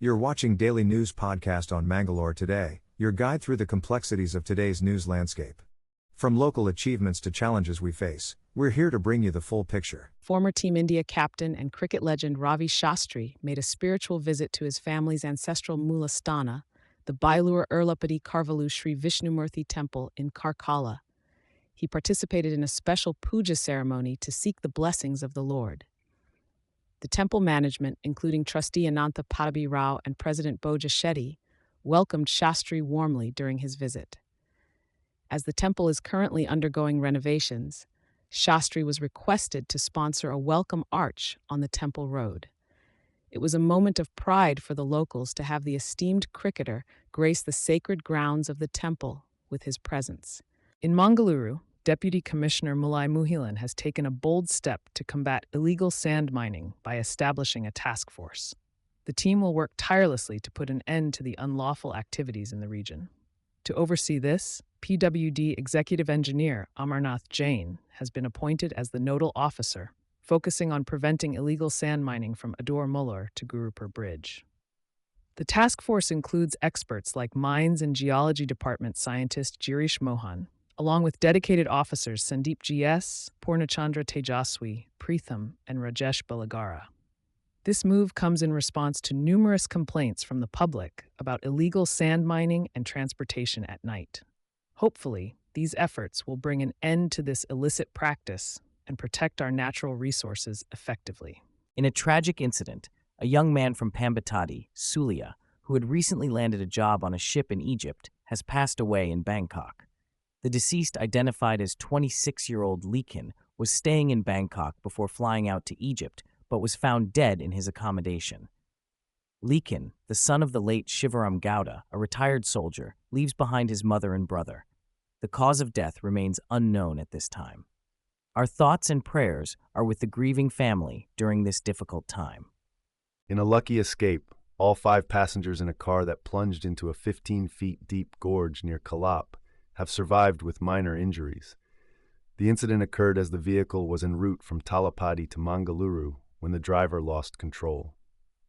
You're watching Daily News Podcast on Mangalore Today, your guide through the complexities of today's news landscape. From local achievements to challenges we face, we're here to bring you the full picture. Former Team India captain and cricket legend Ravi Shastri made a spiritual visit to his family's ancestral Mulastana, the Bailur Erlapati Karvalu Sri Vishnumurthy temple in Karkala. He participated in a special puja ceremony to seek the blessings of the Lord. The temple management, including trustee Anantha Padabi Rao and President Boja Shetty, welcomed Shastri warmly during his visit. As the temple is currently undergoing renovations, Shastri was requested to sponsor a welcome arch on the temple road. It was a moment of pride for the locals to have the esteemed cricketer grace the sacred grounds of the temple with his presence. In Mangalore, Deputy Commissioner Mulai Muhilan has taken a bold step to combat illegal sand mining by establishing a task force. The team will work tirelessly to put an end to the unlawful activities in the region. To oversee this, PWD Executive Engineer Amarnath Jain has been appointed as the nodal officer, focusing on preventing illegal sand mining from Adur Muller to Gurupur Bridge. The task force includes experts like Mines and Geology Department scientist Girish Mohan, along with dedicated officers Sandeep GS, Purnachandra Tejaswi, Preetham, and Rajesh Balagara. This move comes in response to numerous complaints from the public about illegal sand mining and transportation at night. Hopefully, these efforts will bring an end to this illicit practice and protect our natural resources effectively. In a tragic incident, a young man from Pambatadi, Sulia, who had recently landed a job on a ship in Egypt, has passed away in Bangkok. The deceased, identified as 26-year-old Lekin, was staying in Bangkok before flying out to Egypt, but was found dead in his accommodation. Lekin, the son of the late Shivaram Gowda, a retired soldier, leaves behind his mother and brother. The cause of death remains unknown at this time. Our thoughts and prayers are with the grieving family during this difficult time. In a lucky escape, all 5 passengers in a car that plunged into a 15-feet-deep gorge near Kalap have survived with minor injuries. The incident occurred as the vehicle was en route from Talapadi to Mangaluru when the driver lost control.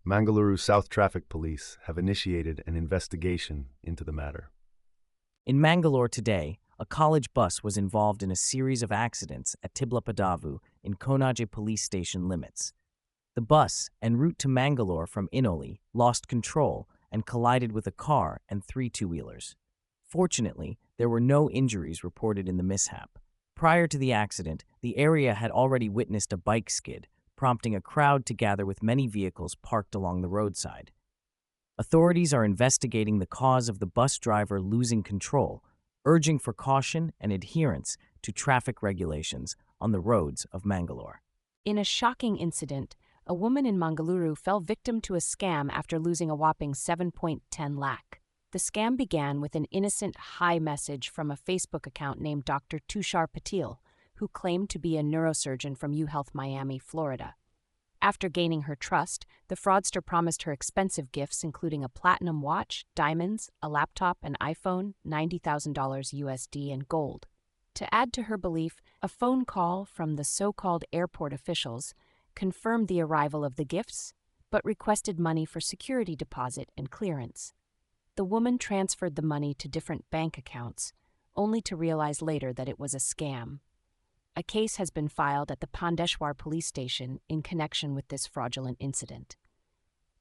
Mangaluru South Traffic Police have initiated an investigation into the matter. In Mangalore today, a college bus was involved in a series of accidents at Tiblapadavu in Konaje police station limits. The bus, en route to Mangalore from Inoli, lost control and collided with a car and 3 two-wheelers. Fortunately, there were no injuries reported in the mishap. Prior to the accident, the area had already witnessed a bike skid, prompting a crowd to gather with many vehicles parked along the roadside. Authorities are investigating the cause of the bus driver losing control, urging for caution and adherence to traffic regulations on the roads of Mangalore. In a shocking incident, a woman in Mangaluru fell victim to a scam after losing a whopping 7.10 lakh. The scam began with an innocent hi message from a Facebook account named Dr. Tushar Patil, who claimed to be a neurosurgeon from UHealth Miami, Florida. After gaining her trust, the fraudster promised her expensive gifts including a platinum watch, diamonds, a laptop, an iPhone, $90,000 USD, and gold. To add to her belief, a phone call from the so-called airport officials confirmed the arrival of the gifts, but requested money for security deposit and clearance. The woman transferred the money to different bank accounts, only to realize later that it was a scam. A case has been filed at the Pandeshwar police station in connection with this fraudulent incident.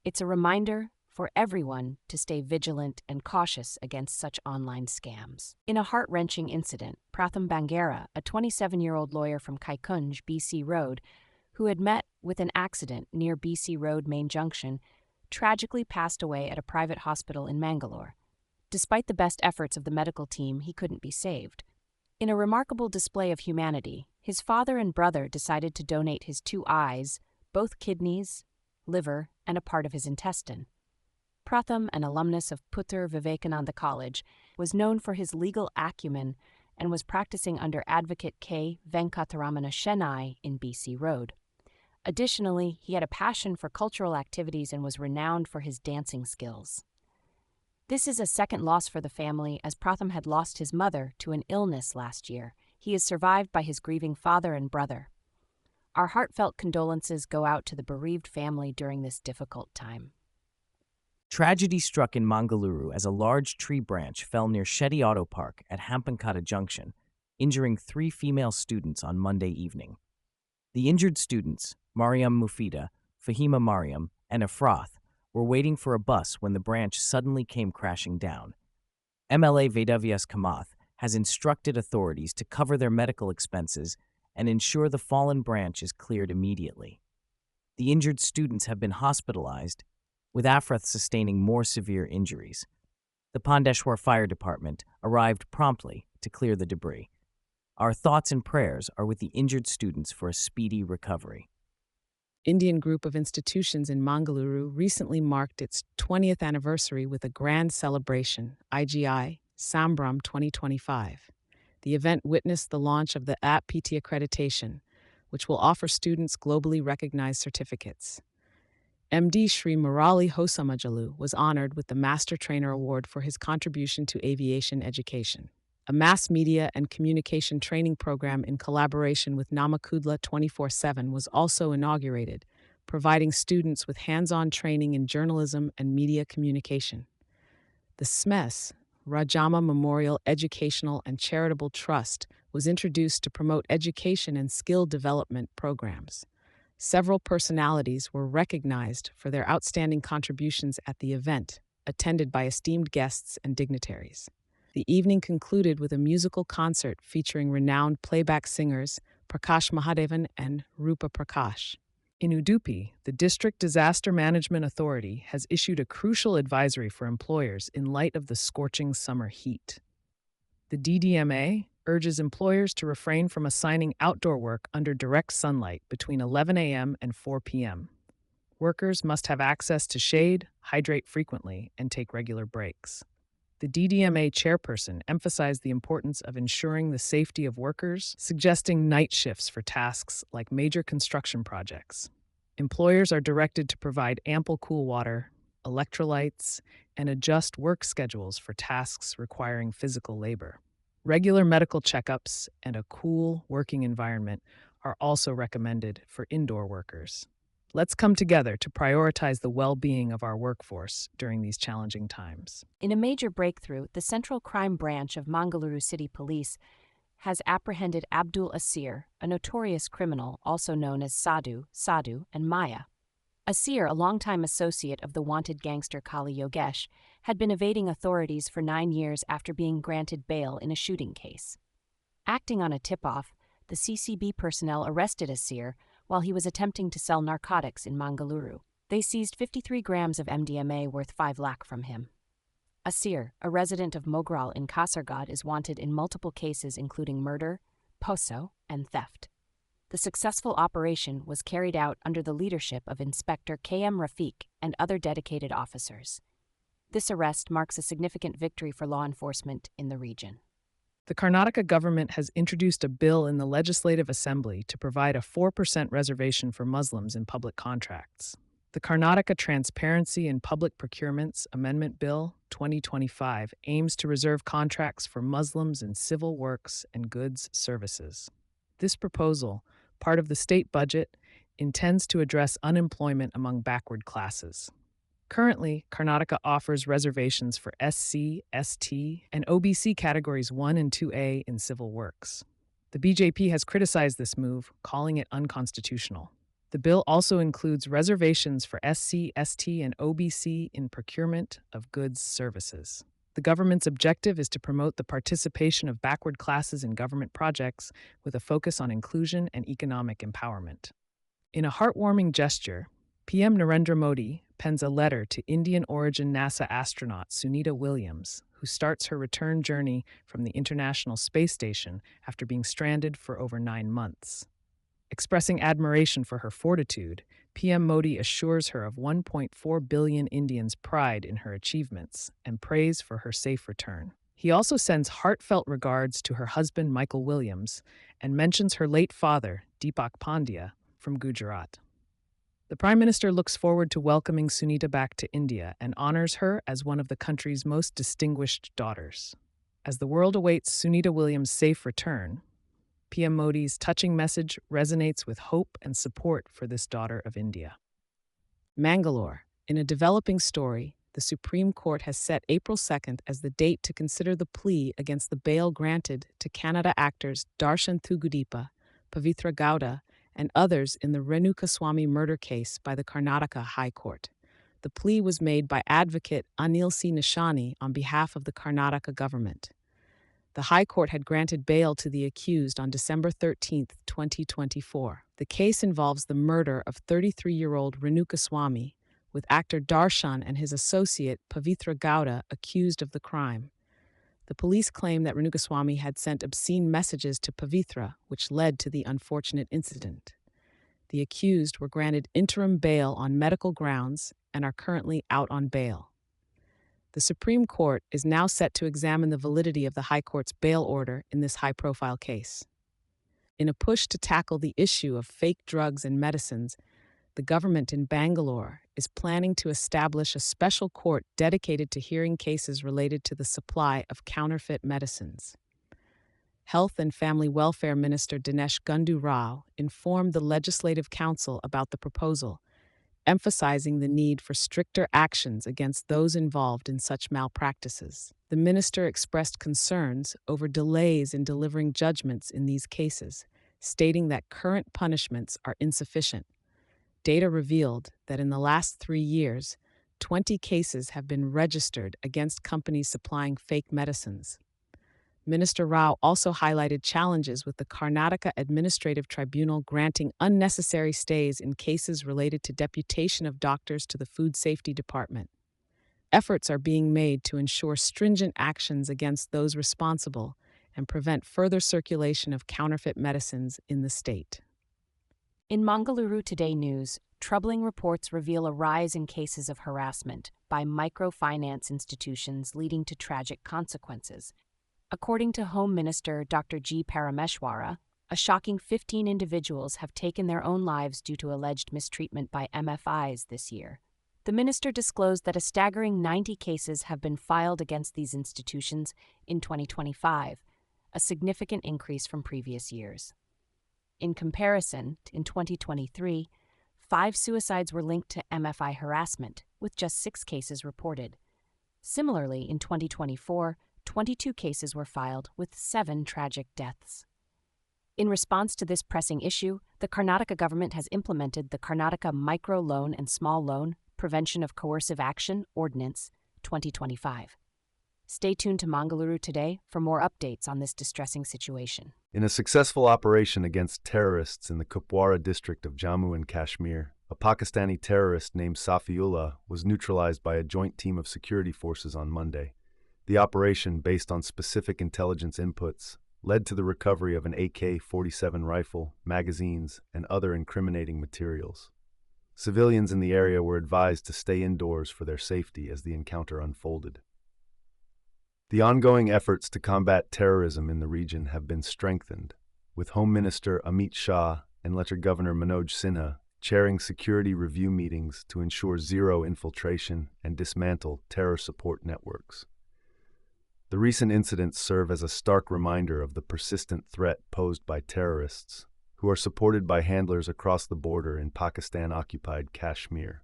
It's a reminder for everyone to stay vigilant and cautious against such online scams. In a heart-wrenching incident, Pratham Bangera, a 27-year-old lawyer from Kaikunj, BC Road, who had met with an accident near BC Road Main Junction, tragically passed away at a private hospital in Mangalore. Despite the best efforts of the medical team, he couldn't be saved. In a remarkable display of humanity, his father and brother decided to donate his 2 eyes, both kidneys, liver, and a part of his intestine. Pratham, an alumnus of Puttur Vivekananda College, was known for his legal acumen and was practicing under Advocate K. Venkataramana Chennai in BC Road. Additionally, he had a passion for cultural activities and was renowned for his dancing skills. This is a second loss for the family, as Pratham had lost his mother to an illness last year. He is survived by his grieving father and brother. Our heartfelt condolences go out to the bereaved family during this difficult time. Tragedy struck in Mangalore as a large tree branch fell near Shetty Auto Park at Hampankata Junction, injuring 3 female students on Monday evening. The injured students, Mariam Mufida, Fahima Mariam, and Afrath, were waiting for a bus when the branch suddenly came crashing down. MLA Vedavyas Kamath has instructed authorities to cover their medical expenses and ensure the fallen branch is cleared immediately. The injured students have been hospitalized, with Afrath sustaining more severe injuries. The Pandeshwar Fire Department arrived promptly to clear the debris. Our thoughts and prayers are with the injured students for a speedy recovery. Indian group of institutions in Mangalore recently marked its 20th anniversary with a grand celebration, IGI Sambram 2025. The event witnessed the launch of the APT accreditation, which will offer students globally recognized certificates. MD Shri Murali Hosamajalu was honored with the Master Trainer Award for his contribution to aviation education. A mass media and communication training program in collaboration with Namakudla 24/7 was also inaugurated, providing students with hands-on training in journalism and media communication. The SMES, Rajama Memorial Educational and Charitable Trust, was introduced to promote education and skill development programs. Several personalities were recognized for their outstanding contributions at the event, attended by esteemed guests and dignitaries. The evening concluded with a musical concert featuring renowned playback singers Prakash Mahadevan and Rupa Prakash. In Udupi, the District Disaster Management Authority has issued a crucial advisory for employers in light of the scorching summer heat. The DDMA urges employers to refrain from assigning outdoor work under direct sunlight between 11 a.m. and 4 p.m. Workers must have access to shade, hydrate frequently, and take regular breaks. The DDMA chairperson emphasized the importance of ensuring the safety of workers, suggesting night shifts for tasks like major construction projects. Employers are directed to provide ample cool water, electrolytes, and adjust work schedules for tasks requiring physical labor. Regular medical checkups and a cool working environment are also recommended for indoor workers. Let's come together to prioritize the well-being of our workforce during these challenging times. In a major breakthrough, the Central Crime Branch of Mangalore City Police has apprehended Abdul Asir, a notorious criminal also known as Sadhu, and Maya. Asir, a longtime associate of the wanted gangster Kali Yogesh, had been evading authorities for 9 years after being granted bail in a shooting case. Acting on a tip-off, the CCB personnel arrested Asir while he was attempting to sell narcotics in Mangalore. They seized 53 grams of MDMA worth 5 lakh from him. Asir, a resident of Mogral in Kasaragod, is wanted in multiple cases including murder, poso, and theft. The successful operation was carried out under the leadership of Inspector K.M. Rafiq and other dedicated officers. This arrest marks a significant victory for law enforcement in the region. The Karnataka government has introduced a bill in the Legislative Assembly to provide a 4% reservation for Muslims in public contracts. The Karnataka Transparency in Public Procurements Amendment Bill 2025 aims to reserve contracts for Muslims in civil works and goods services. This proposal, part of the state budget, intends to address unemployment among backward classes. Currently, Karnataka offers reservations for SC, ST, and OBC categories 1 and 2A in civil works. The BJP has criticized this move, calling it unconstitutional. The bill also includes reservations for SC, ST, and OBC in procurement of goods services. The government's objective is to promote the participation of backward classes in government projects with a focus on inclusion and economic empowerment. In a heartwarming gesture, PM Narendra Modi pens a letter to Indian-origin NASA astronaut Sunita Williams, who starts her return journey from the International Space Station after being stranded for over 9 months. Expressing admiration for her fortitude, PM Modi assures her of 1.4 billion Indians' pride in her achievements and praise for her safe return. He also sends heartfelt regards to her husband Michael Williams and mentions her late father, Deepak Pandya, from Gujarat. The Prime Minister looks forward to welcoming Sunita back to India and honors her as one of the country's most distinguished daughters. As the world awaits Sunita Williams' safe return, PM Modi's touching message resonates with hope and support for this daughter of India. Mangalore. In a developing story, the Supreme Court has set April 2nd as the date to consider the plea against the bail granted to Kannada actors Darshan Thugudipa, Pavitra Gowda, and others in the Renukaswamy murder case by the Karnataka High Court. The plea was made by advocate Anil C. Nishani on behalf of the Karnataka government. The High Court had granted bail to the accused on December 13, 2024. The case involves the murder of 33-year-old Renukaswamy, with actor Darshan and his associate Pavitra Gowda accused of the crime. The police claim that Renukaswamy had sent obscene messages to Pavitra, which led to the unfortunate incident. The accused were granted interim bail on medical grounds and are currently out on bail. The Supreme Court is now set to examine the validity of the High Court's bail order in this high-profile case. In a push to tackle the issue of fake drugs and medicines, the government in Bangalore is planning to establish a special court dedicated to hearing cases related to the supply of counterfeit medicines. Health and Family Welfare Minister Dinesh Gundu Rao informed the Legislative Council about the proposal, emphasizing the need for stricter actions against those involved in such malpractices. The minister expressed concerns over delays in delivering judgments in these cases, stating that current punishments are insufficient. Data revealed that in the last 3 years, 20 cases have been registered against companies supplying fake medicines. Minister Rao also highlighted challenges with the Karnataka Administrative Tribunal granting unnecessary stays in cases related to deputation of doctors to the Food Safety Department. Efforts are being made to ensure stringent actions against those responsible and prevent further circulation of counterfeit medicines in the state. In Mangalore Today news, troubling reports reveal a rise in cases of harassment by microfinance institutions leading to tragic consequences. According to Home Minister Dr. G. Parameshwara, a shocking 15 individuals have taken their own lives due to alleged mistreatment by MFIs this year. The minister disclosed that a staggering 90 cases have been filed against these institutions in 2025, a significant increase from previous years. In comparison, in 2023, 5 suicides were linked to MFI harassment, with just 6 cases reported. Similarly, in 2024, 22 cases were filed, with 7 tragic deaths. In response to this pressing issue, the Karnataka government has implemented the Karnataka Micro Loan and Small Loan Prevention of Coercive Action Ordinance 2025. Stay tuned to Mangalore Today for more updates on this distressing situation. In a successful operation against terrorists in the Kupwara district of Jammu and Kashmir, a Pakistani terrorist named Safiullah was neutralized by a joint team of security forces on Monday. The operation, based on specific intelligence inputs, led to the recovery of an AK-47 rifle, magazines, and other incriminating materials. Civilians in the area were advised to stay indoors for their safety as the encounter unfolded. The ongoing efforts to combat terrorism in the region have been strengthened, with Home Minister Amit Shah and Lieutenant Governor Manoj Sinha chairing security review meetings to ensure zero infiltration and dismantle terror support networks. The recent incidents serve as a stark reminder of the persistent threat posed by terrorists, who are supported by handlers across the border in Pakistan-occupied Kashmir.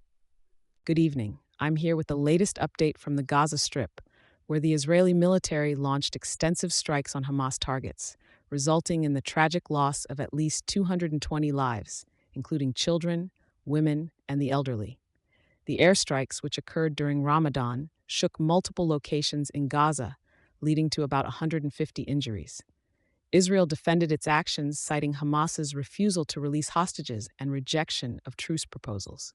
Good evening. I'm here with the latest update from the Gaza Strip, where the Israeli military launched extensive strikes on Hamas targets, resulting in the tragic loss of at least 220 lives, including children, women, and the elderly. The airstrikes, which occurred during Ramadan, shook multiple locations in Gaza, leading to about 150 injuries. Israel defended its actions, citing Hamas's refusal to release hostages and rejection of truce proposals.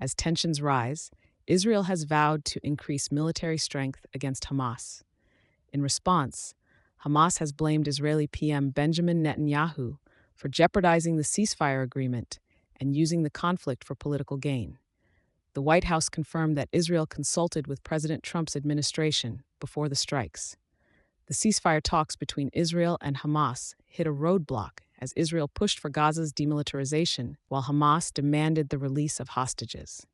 As tensions rise, Israel has vowed to increase military strength against Hamas. In response, Hamas has blamed Israeli PM Benjamin Netanyahu for jeopardizing the ceasefire agreement and using the conflict for political gain. The White House confirmed that Israel consulted with President Trump's administration before the strikes. The ceasefire talks between Israel and Hamas hit a roadblock as Israel pushed for Gaza's demilitarization while Hamas demanded the release of hostages.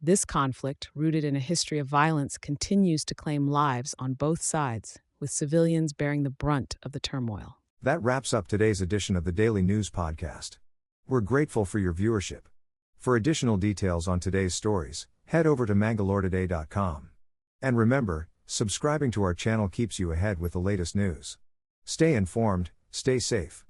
This conflict, rooted in a history of violence, continues to claim lives on both sides, with civilians bearing the brunt of the turmoil. That wraps up today's edition of the Daily News Podcast. We're grateful for your viewership. For additional details on today's stories, head over to mangaloretoday.com. And remember, subscribing to our channel keeps you ahead with the latest news. Stay informed, stay safe.